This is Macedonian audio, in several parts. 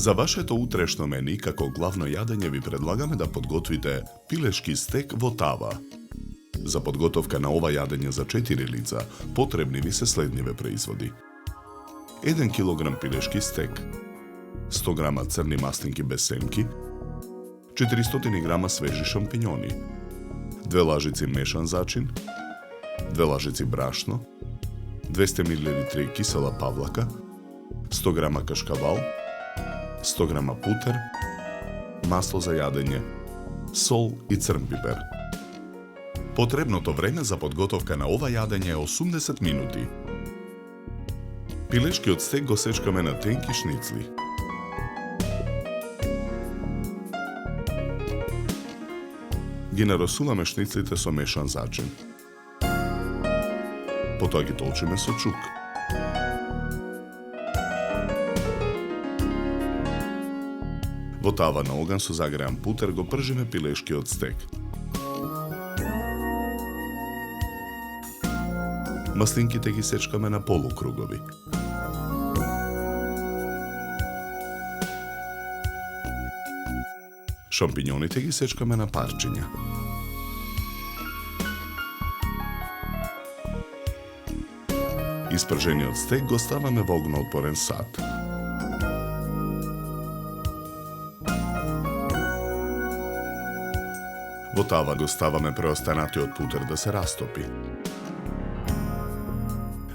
Za vašето утрешно мени, како главно јадење, ви предлагаме да подготвите пилешки стек во тава. За подготовка на ова јадење за 4 лица, потребни ви се следниве производи. 1 кг пилешки стек, 100 г црни маслинки без семки, 400 г свежи шампиньони, 2 лажици мешан зачин, 2 лажици брашно, 200 мл кисела павлака, 100 г кашкавал, 100 г путер, масло за јадење, сол и црн пипер. Потребното време за подготовка на ова јадење е 80 минути. Пилешкиот стек го сечкаме на тенки шницли. Ги нарасуваме шницлите со мешан зачин. Потоа ги толчиме со чук. Во тава на оган со загреан путер го пржиме пилешкиот стек. Маслинките ги сечкаме на полукругови. Шампиньоните ги сечкаме на парчиња. Испржениот стек го ставаме во огноотпорен сад. Во тава го ставаме преостанатиот путер да се растопи.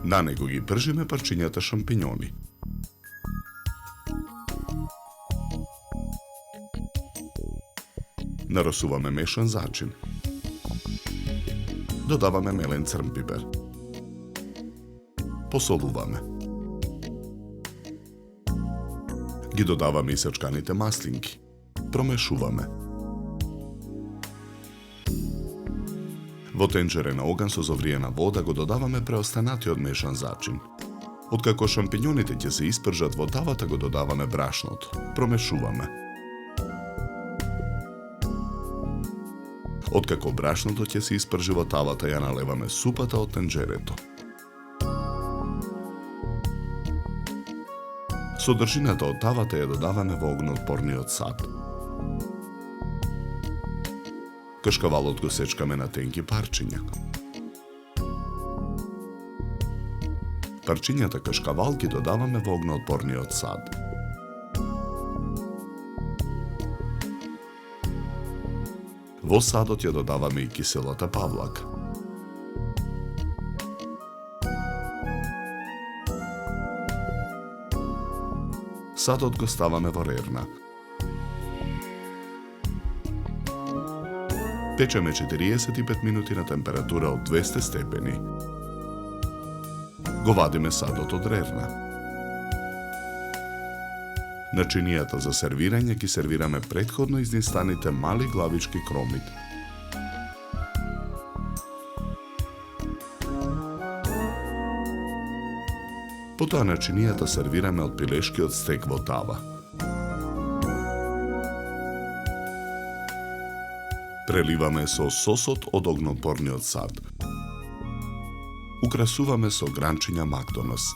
На него ги пржиме парчињата шампиньони. Нарасуваме мешан зачин. Додаваме мелен црн пипер. Посолуваме. Ги додаваме и сечканите маслинки. Промешуваме. Во тенџере на оган со зовриена вода го додаваме преостанатиот мешан зачин. Откако шампиньоните ќе се испржат во тавата, го додаваме брашното. Промешуваме. Откако брашното ќе се испржи во тавата, ја налеваме супата од тенџерето. Содржината од тавата ја додаваме во огноотпорниот сад. Кашкавалот го сечкаме на тенки парчиња. Парчињата кашкавал ги додаваме во огноотпорниот сад. Во садот ја додаваме и киселата павлака. Садот го ставаме во рерна. Печеме 45 минути на температура од 200 степени. Го вадиме садот од рерна. Начинијата за сервирање ги сервираме претходно изнистаните мали главички кромит. Потоа начинијата сервираме од пилешкиот стек во тава. Преливаме со сосот од огноотпорниот сад. Украсуваме со гранчиња Макдонос.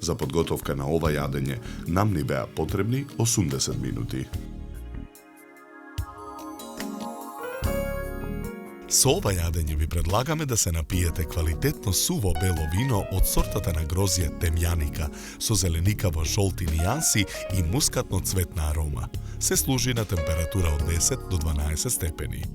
За подготовка на ова јадење нам ни беа потребни 80 минути. Со ова јадење ви предлагаме да се напиете квалитетно суво бело вино од сортата на грозје темјаника со зеленикаво жолти нијанси и мускатно цветна арома. Се служи на температура од 10 до 12 степени.